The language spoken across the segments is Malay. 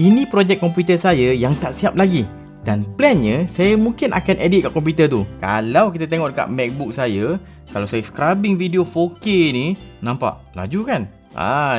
ini projek komputer saya yang tak siap lagi. Dan plannya, saya mungkin akan edit kat komputer tu. Kalau kita tengok dekat MacBook saya, kalau saya scrubbing video 4K ni, nampak laju kan?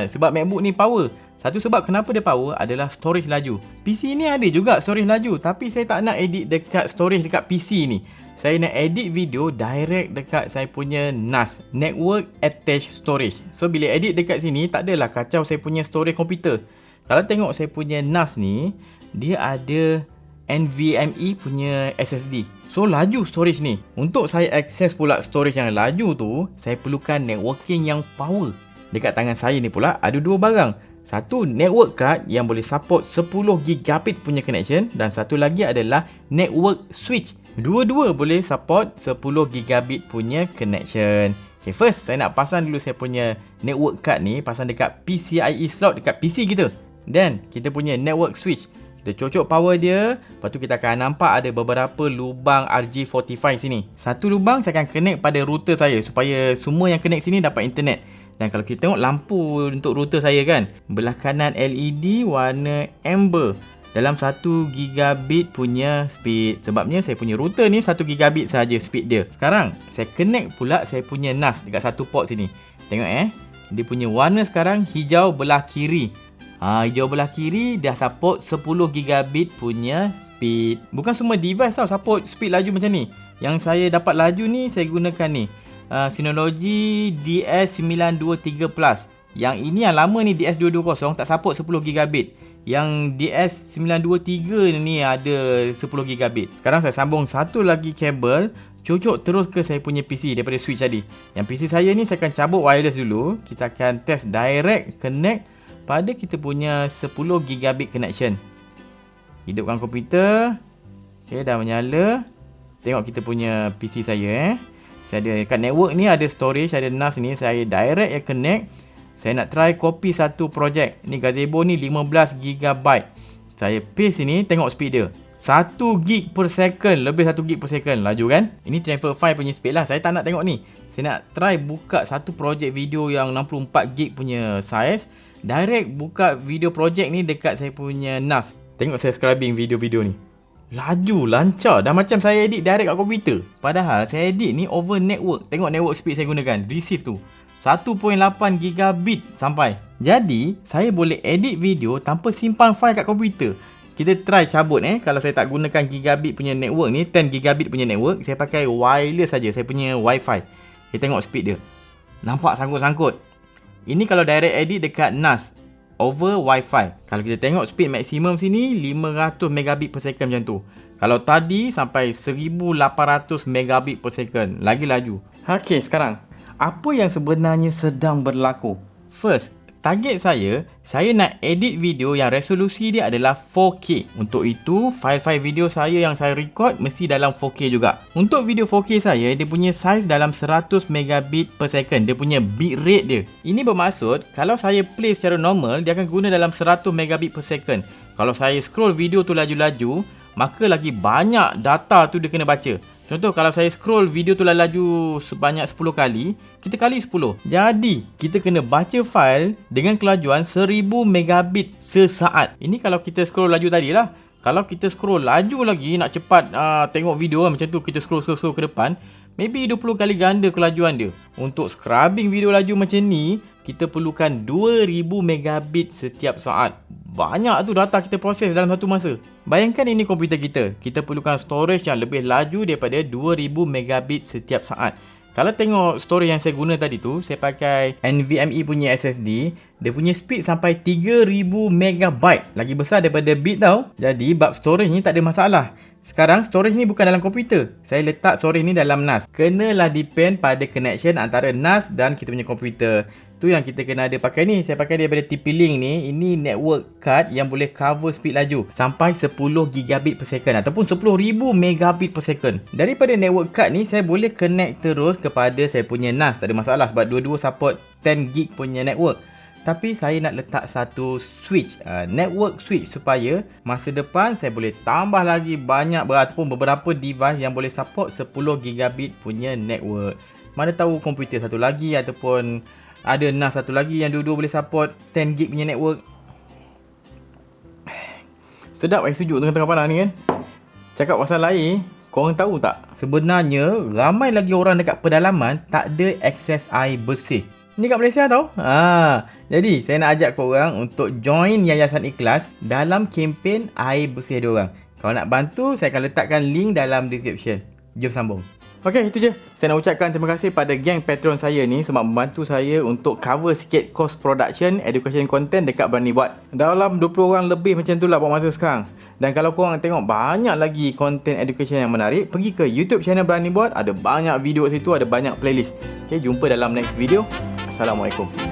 Sebab MacBook ni power. Satu sebab kenapa dia power adalah storage laju. PC ni ada juga storage laju, tapi saya tak nak edit dekat storage dekat PC ni. Saya nak edit video direct dekat saya punya NAS, Network Attached Storage. So bila edit dekat sini, tak adalah kacau saya punya storage komputer. Kalau tengok saya punya NAS ni, dia ada NVMe punya SSD. So laju storage ni. Untuk saya akses pula storage yang laju tu, saya perlukan networking yang power. Dekat tangan saya ni pula ada dua barang. Satu network card yang boleh support 10GB punya connection, dan satu lagi adalah network switch. Dua-dua boleh support 10GB punya connection. Okay, first saya nak pasang dulu saya punya network card ni, pasang dekat PCIe slot dekat PC kita. Then kita punya network switch, kita cocok power dia. Lepas tu kita akan nampak ada beberapa lubang RJ45 sini. Satu lubang saya akan connect pada router saya supaya semua yang connect sini dapat internet. Dan kalau kita tengok lampu untuk router saya kan, belah kanan LED warna amber dalam 1GB punya speed. Sebabnya saya punya router ni 1GB saja speed dia. Sekarang saya connect pula saya punya NAS dekat satu port sini. Tengok dia punya warna sekarang hijau belah kiri. Hijau belah kiri dah support 10GB punya speed. Bukan semua device tau support speed laju macam ni. Yang saya dapat laju ni saya gunakan ni Synology DS923 Plus. Yang ini yang lama ni DS220 tak support 10GB. Yang DS923 ni ada 10GB. Sekarang saya sambung satu lagi kabel, cocok terus ke saya punya PC daripada switch tadi. Yang PC saya ni saya akan cabut wireless dulu. Kita akan test direct connect pada kita punya 10GB connection. Hidupkan komputer. Okay, dah menyala. Tengok kita punya PC saya Saya ada kat network ni ada storage, ada NAS ni. Saya direct connect. Saya nak try copy satu projek. Ni gazebo ni 15GB. Saya paste sini, tengok speed dia 1GB per second. Lebih 1GB per second. Laju kan? Ini transfer file punya speed lah. Saya tak nak tengok ni. Saya nak try buka satu projek video yang 64GB punya size. Direct buka video projek ni dekat saya punya NAS. Tengok saya scrubbing video-video ni. Laju, lancar. Dah macam saya edit direct kat komputer. Padahal saya edit ni over network. Tengok network speed saya gunakan. Receive tu 1.8GB sampai. Jadi saya boleh edit video tanpa simpan file kat komputer. Kita try cabut kalau saya tak gunakan gigabit punya network ni, 10GB punya network, saya pakai wireless saja, saya punya wifi. Kita tengok speed dia. Nampak sangkut-sangkut. Ini kalau direct edit dekat NAS over wifi. Kalau kita tengok speed maksimum sini 500 Mbps per second macam tu. Kalau tadi sampai 1800 Mbps per second. Lagi laju. Okey, sekarang apa yang sebenarnya sedang berlaku? First, target saya nak edit video yang resolusi dia adalah 4K. Untuk itu, file-file video saya yang saya record mesti dalam 4K juga. Untuk video 4K saya, dia punya size dalam 100 Mbps per second. Dia punya bitrate dia. Ini bermaksud, kalau saya play secara normal, dia akan guna dalam 100 Mbps per second. Kalau saya scroll video tu laju-laju, maka lagi banyak data tu dia kena baca. Contoh, kalau saya scroll video tu laju sebanyak 10 kali, kita kali 10. Jadi, kita kena baca file dengan kelajuan 1000 megabit sesaat. Ini kalau kita scroll laju tadi lah. Kalau kita scroll laju lagi, nak cepat tengok video macam tu, kita scroll ke depan, maybe 20 kali ganda kelajuan dia. Untuk scrubbing video laju macam ni, kita perlukan 2000 megabit setiap saat. Banyak tu data kita proses dalam satu masa. Bayangkan ini komputer kita. Kita perlukan storage yang lebih laju daripada 2000 megabit setiap saat. Kalau tengok storage yang saya guna tadi tu, saya pakai NVMe punya SSD. Dia punya speed sampai 3000 megabyte. Lagi besar daripada bit tau. Jadi bab storage ni tak ada masalah. Sekarang storage ni bukan dalam komputer. Saya letak storage ni dalam NAS. Kenalah depend pada connection antara NAS dan kita punya komputer. Tu yang kita kena ada pakai ni. Saya pakai daripada TP-Link ni. Ini network card yang boleh cover speed laju sampai 10GB per second ataupun 10,000 megabit per second. Daripada network card ni saya boleh connect terus kepada saya punya NAS. Tak ada masalah sebab dua-dua support 10GB punya network. Tapi saya nak letak satu switch, network switch, supaya masa depan saya boleh tambah lagi banyak ataupun beberapa device yang boleh support 10GB punya network. Mana tahu komputer satu lagi ataupun ada NAS satu lagi yang dua-dua boleh support 10GB punya network. Sedap air sejuk tengah-tengah panas ni kan. Cakap pasal air, korang tahu tak? Sebenarnya ramai lagi orang dekat pedalaman tak ada akses air bersih. Ni kat Malaysia tau. Jadi saya nak ajak korang untuk join Yayasan Ikhlas dalam kempen air bersih diorang. Kalau nak bantu, saya akan letakkan link dalam description. Jom sambung. Okey, itu je. Saya nak ucapkan terima kasih pada geng Patreon saya ni sebab membantu saya untuk cover sikit cost production education content dekat Berani Buat. Dalam 20 orang lebih macam tu lah buat masa sekarang. Dan kalau korang tengok banyak lagi content education yang menarik, pergi ke YouTube channel Berani Buat. Ada banyak video situ, ada banyak playlist. Okey, jumpa dalam next video. Assalamualaikum.